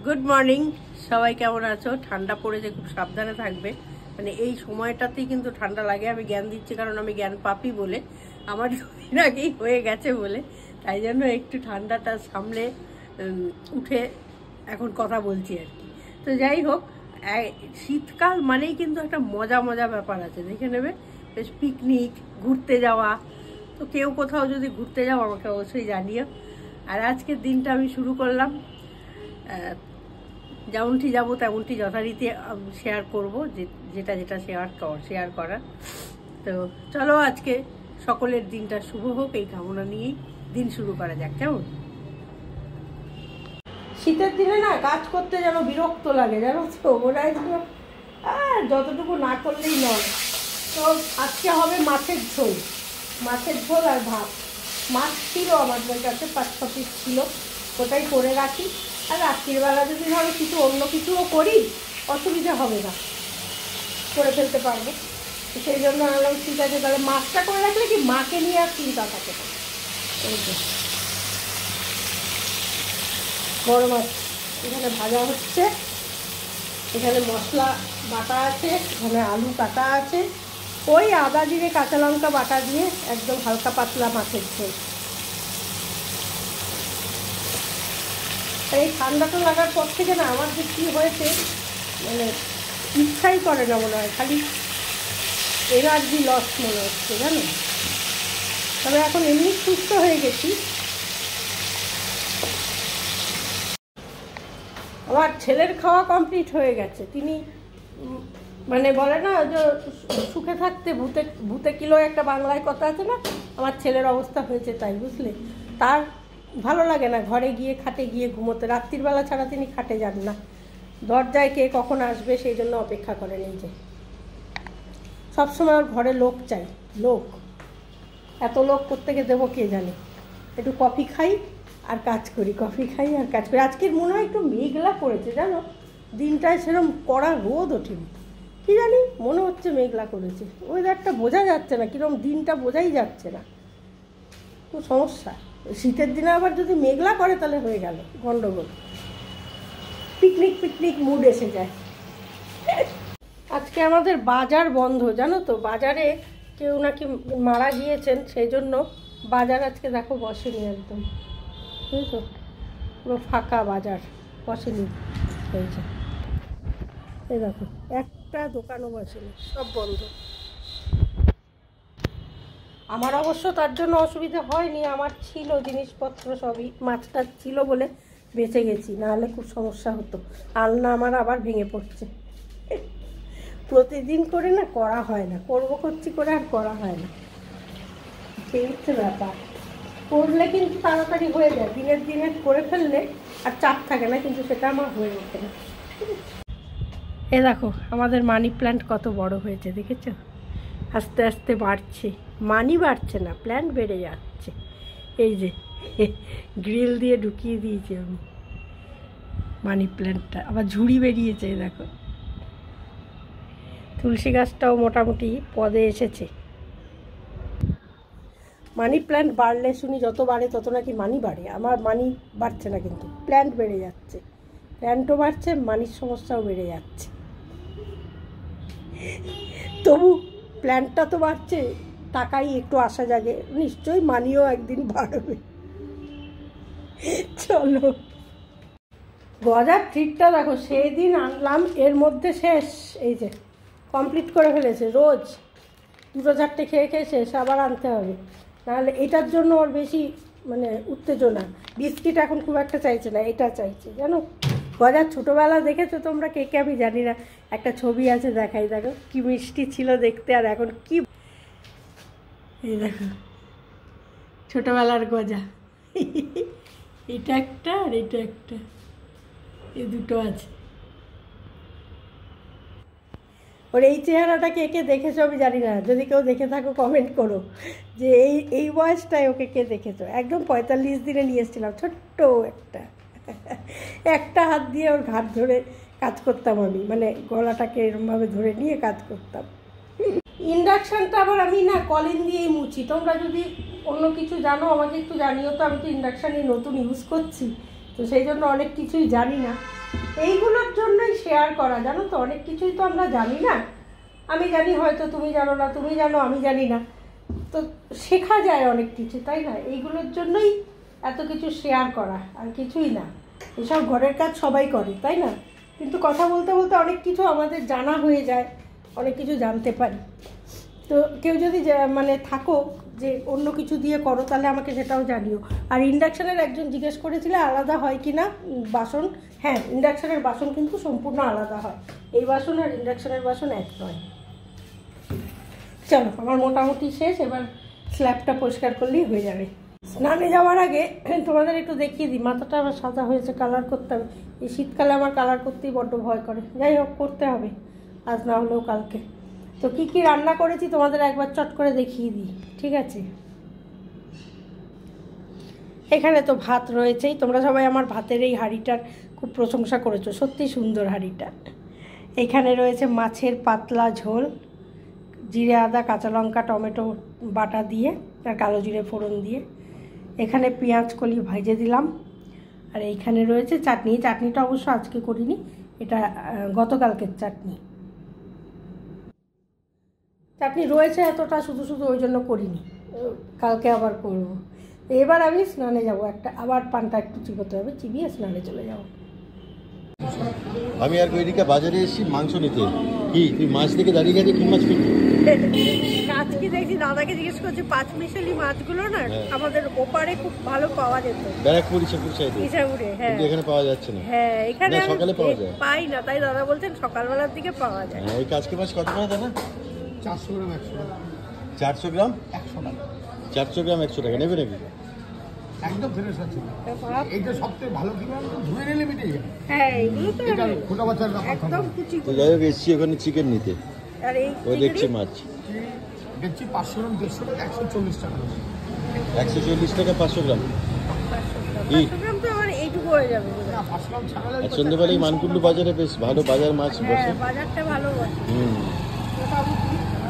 Good morning সবাই, কেমন আছো? ঠান্ডা পড়েছে, খুব সাবধানে থাকবে। মানে এই সময়টাতেই কিন্তু ঠান্ডা লাগে। আমি জ্ঞান দিচ্ছি কারণ আমি জ্ঞান পাপি বলে, আমার দুদিন আগেই হয়ে গেছে বলে, তাই জন্য একটু ঠান্ডাটা সামলে উঠে এখন কথা বলছি আর কি। তো যাই হোক, শীতকাল মানেই কিন্তু একটা মজা মজা ব্যাপার আছে, দেখে নেবে। বেশ পিকনিক, ঘুরতে যাওয়া। তো কেউ কোথাও যদি ঘুরতে যাও আমাকে অবশ্যই জানিও। আর আজকের দিনটা আমি শুরু করলাম, যেমনটি যাবো তেমনটি যথারীতি শেয়ার করব, যেটা যেটা শেয়ার করা। তো চলো, আজকে সকলের দিনটা শুভ হোক এই কামনা নিয়েই দিন শুরু করা যাক, কেমন? শীতের দিনে না কাজ করতে যেন বিরক্ত লাগে, জানো তো, মনে হয় যতটুকু না করলেই নয়। তো আজকে হবে মাছের ঝোল আর ভাত। মাছ ছিল আমাদের কাছে, 5-6 পিস ছিল, ওটাই করে রাখি। আর রাত্রিবেলা যদি ধরো কিছু অন্য কিছুও করি, অসুবিধা হবে না, করে ফেলতে পারবো। সেই জন্য আনলাম, ঠিক আছে তাহলে মাছটা করে রাখলে কি মাকে নিয়ে আর চিন্তা থাকে না। এই যে বড় মাছ এখানে ভাজা হচ্ছে, এখানে মশলা বাটা আছে, এখানে আলু কাটা আছে, ওই আদা জিরে কাঁচা লঙ্কা বাটা দিয়ে একদম হালকা পাতলা মাছের ঝোল। এই ঠান্ডাটা লাগার পর থেকে না আমার যে কী হয়েছে, মানে ইচ্ছাই করে না, মনে হয় খালি এনার্জি লস মনে হচ্ছে, জানো। তবে এখন এমনি সুস্থ হয়ে গেছি। আমার ছেলের খাওয়া কমপ্লিট হয়ে গেছে। তিনি মানে বলে না যে সুখে থাকতে ভূতে কিলো, একটা বাংলায় কথা আছে না, আমার ছেলের অবস্থা হয়েছে তাই, বুঝলে। তার ভালো লাগে না ঘরে গিয়ে খাটে গিয়ে ঘুমোতে, রাত্রিবেলা ছাড়া তিনি খাটে যান না। দরজায় কে কখন আসবে সেই জন্য অপেক্ষা করে নিজে। সবসময় ওর ঘরে লোক চাই, এত লোক কোত্থেকে দেবো কে জানে। একটু কফি খাই আর কাজ করি, আজকের মনে হয় একটু মেঘলা করেছে, জানো। দিনটায় সেরকম কড়া রোদ ওঠেনি, কি জানি, মনে হচ্ছে মেঘলা করেছে। ওয়েদারটা বোঝা যাচ্ছে না, কিরকম দিনটা বোঝাই যাচ্ছে না, খুব সমস্যা। শীতের দিনে আবার যদি মেঘলা করে তাহলে হয়ে গেল গন্ডগোল, পিকনিক মুড এসে যায়। আজকে আমাদের বাজার বন্ধ, জানো তো। বাজারে কেউ নাকি মারা গিয়েছেন, সেই জন্য বাজার আজকে দেখো বসেনি একদম, বুঝেছো, পুরো ফাঁকা বাজার, বসেনি হয়েছে। এই দেখো একটা দোকানও বসেনি, সব বন্ধ। আমার অবশ্য তার জন্য অসুবিধা হয়নি, আমার ছিল জিনিসপত্র সবই, মাছটা ছিল বলে বেঁচে গেছি, নাহলে খুব সমস্যা হতো। আলনা আমার আবার ভেঙে পড়ছে। প্রতিদিন করে না করা হয় না, করছি করে আর করা হয় না, সেই হচ্ছে ব্যাপার। করলে কিন্তু তাড়াতাড়ি হয়ে যায়, দিনের করে ফেললে আর চাপ থাকে না, কিন্তু সেটা আমার হয়ে ওঠে না। এ দেখো আমাদের মানি প্ল্যান্ট কত বড় হয়েছে, দেখেছো? আস্তে আস্তে বাড়ছে, মানি বাড়ছে না, প্ল্যান্ট বেড়ে যাচ্ছে। এই যে গ্রিল দিয়ে ঢুকিয়ে দিয়েছি আমি মানি প্ল্যান্টটা, আবার ঝুড়ি বেরিয়েছে। দেখো তুলসী গাছটাও মোটামুটি পদে এসেছে। মানি প্ল্যান্ট বাড়লে শুনি যত বাড়ে তত নাকি মানি বাড়ে। আমার মানি বাড়ছে না, কিন্তু প্ল্যান্ট বেড়ে যাচ্ছে, প্ল্যান্টও বাড়ছে, মানির সমস্যাও বেড়ে যাচ্ছে। তবু প্ল্যান্টটা তো বাড়ছে, টাকাই একটু আশা জাগে, নিশ্চয়ই মানিও একদিন বাড়বে। চলো, গজার ট্রিটটা দেখো, সেই দিন আনলাম, এর মধ্যে শেষ। এই যে কমপ্লিট করে ফেলেছে, রোজ 2-4টে খেয়ে শেষ, আবার আনতে হবে, নাহলে এটার জন্য ওর বেশি মানে উত্তেজনা। বিস্কিট এখন খুব একটা চাইছে না, এটা চাইছে, জানো। গজার ছোটোবেলা দেখেছো তোমরা কে, আমি জানি না, একটা ছবি আছে, দেখাই, দেখো কি মিষ্টি ছিল দেখতে, আর এখন কি। এই দেখো ছোটোবেলার গজা, এটা একটা আর এটা একটা, এই দুটো আছে। ওর এই চেহারাটা কে দেখেছো আমি জানি না, যদি কেউ দেখে থাকো কমেন্ট করো যে এই বয়সটায় ওকে কে দেখেছো। একদম 45 দিনে নিয়ে এসেছিলাম, ছোট্ট একটা হাত দিয়ে ওর ঘাট ধরে কাজ করতাম আমি, মানে গলাটাকে এরমভাবে ধরে নিয়ে কাজ করতাম। ইন্ডাকশানটা আবার আমি না কলিন দিয়েই মুছি। তোমরা যদি অন্য কিছু জানো আমাকে একটু জানিও তো, আমি তো ইন্ডাকশানই নতুন ইউজ করছি, তো সেই জন্য অনেক কিছুই জানি না। এইগুলোর জন্যই শেয়ার করা, জানো তো, অনেক কিছুই তো আমরা জানি না। আমি জানি হয়তো তুমি জানো না, তুমি জানো আমি জানি না, তো শেখা যায় অনেক কিছু, তাই না? এইগুলোর জন্যই এত কিছু শেয়ার করা, আর কিছুই না। এসব ঘরের কাজ সবাই করে, তাই না? কিন্তু কথা বলতে বলতে অনেক কিছু আমাদের জানা হয়ে যায়, অনেক কিছু জানতে পারি। তো কেউ যদি মানে থাকো যে অন্য কিছু দিয়ে করো, তাহলে আমাকে সেটাও জানিও। আর ইন্ডাকশানের একজন জিজ্ঞেস করেছিলে আলাদা হয় কি না বাসন। হ্যাঁ, ইন্ডাকশানের বাসন কিন্তু সম্পূর্ণ আলাদা হয়, এই বাসন আর ইন্ডাকশানের বাসন এক নয়। চলো, আমার মোটামুটি শেষ, এবার স্ল্যাবটা পরিষ্কার করলেই হয়ে যাবে। স্নানে যাওয়ার আগে তোমাদের একটু দেখিয়ে দিই, মাথাটা আমার সাদা হয়েছে, কালার করতে হবে। এই শীতকালে আমার কালার করতেই বড্ড ভয় করে, যাই হোক করতে হবে, আজ না হলেও কালকে। তো কি কি রান্না করেছি তোমাদের একবার চট করে দেখিয়ে দিই, ঠিক আছে? এখানে তো ভাত রয়েছেই, তোমরা সবাই আমার ভাতের এই হাঁড়িটার খুব প্রশংসা করেছো, সত্যি সুন্দর হাঁড়িটা। এখানে রয়েছে মাছের পাতলা ঝোল, জিরে আদা কাঁচা লঙ্কা টমেটো বাটা দিয়ে আর কালো জিরে ফোড়ন দিয়ে। এখানে পেঁয়াজ কলি ভেজে দিলাম। আর এইখানে রয়েছে চাটনি, চাটনিটা অবশ্য আজকে করিনি, এটা গতকালকের চাটনি। চাটনি রয়েছে এতটা, শুধু শুধু ওই জন্য করিনি, কালকে আবার করব। এবার আমি স্নানে যাব, একটা আবার পানটা একটু চিবোতে হবে, চিবিয়ে স্নানে চলে যাব। আমি আর গৈরিকা বাজারে এসেছি মাংস নিতে। কি তুই মাছ থেকে দাঁড়িয়ে গেছে, কি মাছ কিনবি? আজকে দেখছি দাদাকে জিজ্ঞেস করছি, পাঁচমিশালি মাছগুলো না আমাদের ওপারে খুব ভালো পাওয়া যেত, ব্যারাকপুর ইসাপুর সাইডে, হ্যাঁ এখানে পাওয়া যাচ্ছে না। হ্যাঁ, এখানে সকালে পাওয়া যায়, পাই না, তাই দাদা বলছেন সকালবেলার দিকে পাওয়া যায়। হ্যাঁ, ওই কাজকে মাছ কত করে দাদা? 400 গ্রাম 100 টাকা। 400 গ্রাম 100 টাকা, 400 গ্রাম 100 টাকা নেবে নাকি? একদম ফ্রেশ আছে। এইটা সবথেকে ভালো কি বলতো, ধুয়ে নিলে মিটে যাবে। হ্যাঁ, এগুলো তো এটা খোটা বাচ্চার ব্যাপার একদম কুচি তো যাই হোক এসছি ওখানে চিকেন নিতে, আর এই ওই দেখছি মাছ দেখছি 500 গ্রাম 150 টাকা, 140 টাকা। 140 টাকা 500 গ্রাম। 500 গ্রাম তো আমার এইটুকু হয়ে যাবে। না 500 গ্রাম ছাড়ালে আর সন্ধ্যেবেলায় মানকুণ্ডু বাজারে বেশ ভালো বাজার মাছ বসে। হ্যাঁ, বাজারটা ভালো বসে।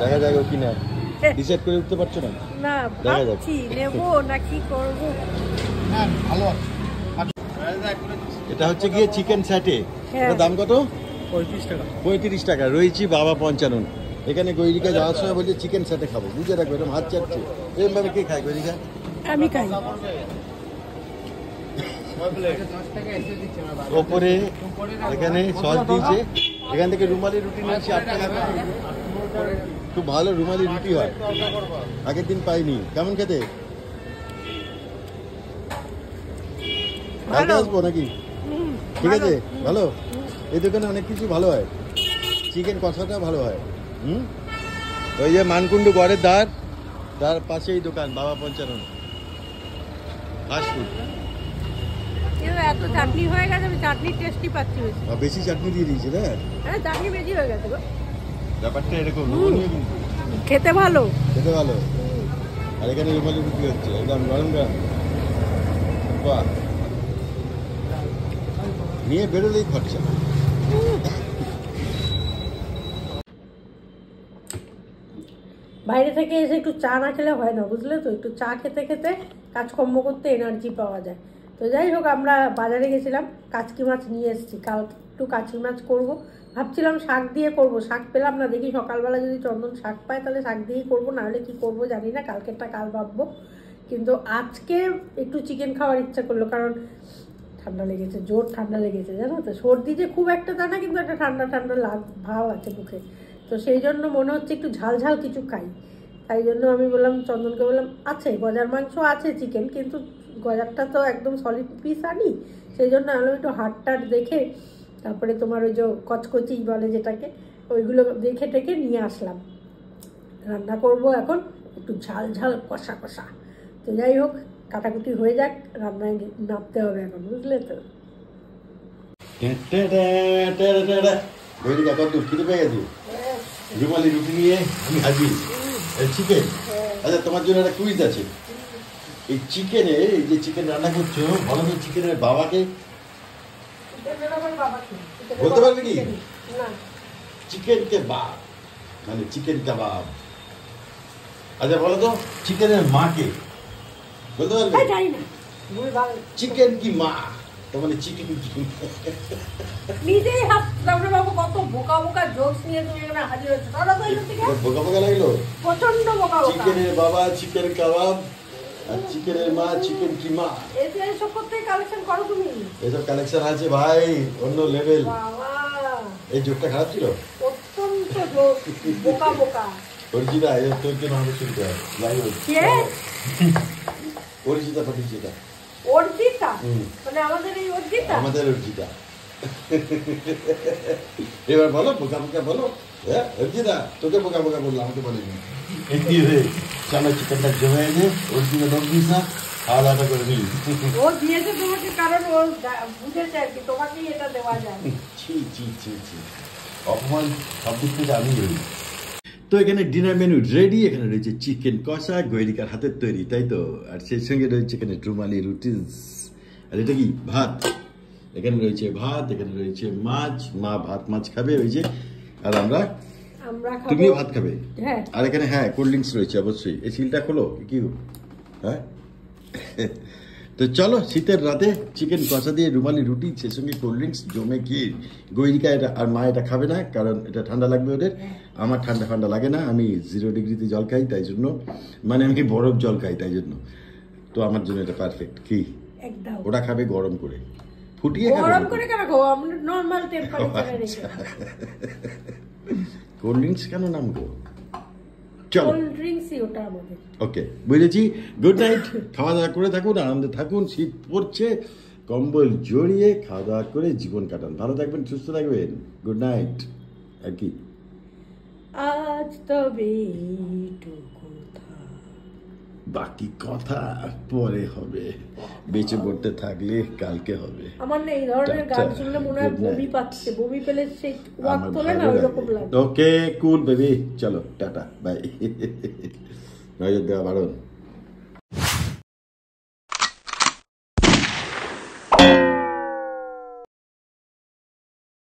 দেখা যাক ও কিনা ডিসাইড করে উঠতে পারছো না? না, দেখা যাক ভাবছি নেবো না কি করবো। হ্যাঁ ভালো আছে। এটা হচ্ছে গিয়ে চিকেন স্যাটে, এটার দাম কত? 35 টাকা। 35 টাকা। রয়েছি বাবা পঞ্চানন। এখানে গৈরিকা যাওয়ার সময় বলছে চিকেন স্যাটে খাবো, বুঝে রাখবো, এরকম হাত চাটছে। এরকম ভাবে কে খায় গৈরিকা? আমি খাই। ওপরে এখানে সস দিয়েছে, এখান থেকে রুমালি রুটি নিয়েছি 8 টাকা। খুব ভালো রুমালি রুটি হয়, আগের দিন পাইনি। কেমন খেতে? কালকে আসবো নাকি? ঠিক আছে, ভালো। এই দোকানে অনেক কিছু ভালো হয়, চিকেন কষাটা ভালো হয়। ওই যে মানকুণ্ডু গড়ের ধার, তার পাশেই দোকান বাবা পঞ্চানন ফাস্ট ফুড। এত চাটনি হয়ে গেছে, আমি চাটনির টেস্টই পাচ্ছি বেশি। বেশি চাটনি দিয়ে দিয়েছে না? হ্যাঁ, চাটনি বেশি হয়ে গেছে গো। ব্যাপারটা এরকম, লোভনীয় কিন্তু, খেতে ভালো, খেতে ভালো। আর এখানে রুমালি রুটি হচ্ছে একদম গরম গরম। বাহ, নিয়ে বেরোলেই খরচা। বাইরে থেকে এসে একটু চা না খেলে হয় না, বুঝলে তো? একটু চা খেতে খেতে কাজকর্ম করতে এনার্জি পাওয়া যায়। তো যাই হোক, আমরা বাজারে গেছিলাম, কাচকি মাছ নিয়ে এসেছি। কাল একটু কাচকি মাছ করব ভাবছিলাম, শাক দিয়ে করব, শাক পেলাম না। দেখি সকালবেলা যদি চন্দন শাক পায় তাহলে শাক দিয়েই করবো, নাহলে কি করব জানি না, কালকেরটা কাল ভাববো। কিন্তু আজকে একটু চিকেন খাওয়ার ইচ্ছা করলো, কারণ ঠান্ডা লেগেছে, জোর ঠান্ডা লেগেছে, জানো তো। সর্দি যে খুব একটা তা না, কিন্তু একটা ঠান্ডা ঠান্ডা ভাব আছে মুখে। তো সেই জন্য মনে হচ্ছে একটু ঝাল ঝাল কিছু খাই। তাই জন্য আমি বললাম, চন্দনকে বললাম, আছে গজার মাংস আছে চিকেন, কিন্তু গজারটা তো একদম সলিড পিস আনি। সেই জন্য আমি একটু হাড়টার দেখে, তারপরে তোমার ওই যে কচকচি বলে যেটাকে, ওইগুলো দেখে টেকে নিয়ে আসলাম। রান্না করব এখন একটু ঝাল ঝাল কষা কষা। তো যাই হোক, কাটাকুটি হয়ে যাক, রান্নায় নামতে হবে এখন, বুঝলে তো। খেতে পেয়ে গেছি, রুমালি রুটি নিয়ে আমি হাজির। চিকেন, আচ্ছা তোমার জন্য একটা কুইজ আছে। এই চিকেনে, এই যে চিকেন রান্না করছো, বলো তো চিকেনের বাবাকে বলতে পারবে কি? চিকেন কেবাব, মানে চিকেন কাবাব। আচ্ছা বলো তো চিকেনের মাকে বলতে পারবে? চিকেন কি মা? তার মানে চিকেন নিজেই হাসলাম রে বাবু, কত বোকা বোকা জোকস নিয়ে তুমি এখানে হাজির হচ্ছে। দাদা তো এখান থেকে বোকা বোকা লাগলো। প্রচন্ড বোকা বোকা। চিকেনের বাবা চিকেন কাবাব আর চিকেনের মা চিকেন কিমা, এসব করতে কালেকশন করো তুমি? এসব কালেকশন আছে ভাই, অন্য লেভেল। বাবা এই জোকটা খারাপ ছিল, অত্যন্ত বোকা বোকা। অরিজিতা তোর জন্য আমাকে শুনতে হয়। কে অরিজিতা পাঠিয়েছে, অর্জিতা? মানে আমাদের এই অর্জিতা? আমাদের অর্জিতা। এবার বলো বোকা বোকা বলো। হ্যাঁ অর্জিতা, তোকে বোকা বোকা বললো, আমাকে বলিনি। চলো চিকেনটা জমে এনে অর্জিতা দম দিস না, খাওয়া দাওয়া করে নিই। ও দিয়েছে তোমাকে কারণ ও বুঝেছে আর কি তোমাকেই এটা দেওয়া যায়। ছি ছি ছি ছি, অপমান সব দিক থেকে আমি হই। তো এখানে ডিনার মেনু রেডি। এখানে রয়েছে চিকেন কষা, গৈরিকার হাতের তৈরি, তাই তো। আর সেই সঙ্গে রয়েছে এখানে রুমালি রুটিস। আর এটা কি ভাত, এখানে রয়েছে ভাত, এখানে রয়েছে মাছ। মা ভাত মাছ খাবে ওই যে, আর আমরা খাবো। তুমিও ভাত খাবে। হ্যাঁ। আর এখানে হ্যাঁ কোল্ড ড্রিঙ্কস রয়েছে অবশ্যই। এই সিলটা খোলো কি হ্যাঁ। তো চলো শীতের রাতে চিকেন কষা দিয়ে রুমালি রুটি, সেই সঙ্গে কোল্ড ড্রিঙ্কস জমে খেয়ে। গৈরিকা এটা আর মা এটা খাবে না, কারণ এটা ঠান্ডা লাগবে ওদের। আমার ঠান্ডা ঠান্ডা লাগে না, আমি 0 ডিগ্রিতে জল খাই, তাই জন্য মানে আমি বরফ জল খাই, তাই জন্য। তো আমার জন্য এটা পারফেক্ট। কি একদম ওটা খাবে গরম করে, ফুটিয়ে খাবে। গরম করে কেন খাবো, আমরা নরমাল টেম্পারেচারে রেখে। কোল্ড ড্রিঙ্কস কেন নাম গো? চলো কোল্ড ড্রিঙ্কসই ওটা আমাদের। ওকে বুঝেছি। গুড নাইট, খাওয়া দাওয়া করে থাকুন, আনন্দে থাকুন। শীত পড়ছে, কম্বল জড়িয়ে খাওয়া দাওয়া করে জীবন কাটান। ভালো থাকবেন, সুস্থ থাকবেন। Good night. আর কি আজ তবে এইটুকু থাক, বাকি কথা পরে হবে। বেঁচে পড়তে থাকলে কালকে হবে। আমার না এই ধরনের গান শুনলে মনে হয় বমি পাচ্ছে, বমি পেলে সেই ওয়াক তোলে না ওইরকম লাগে। ওকে কুল বেবি, চলো টাটা বাই। নজর দেওয়া বারণ।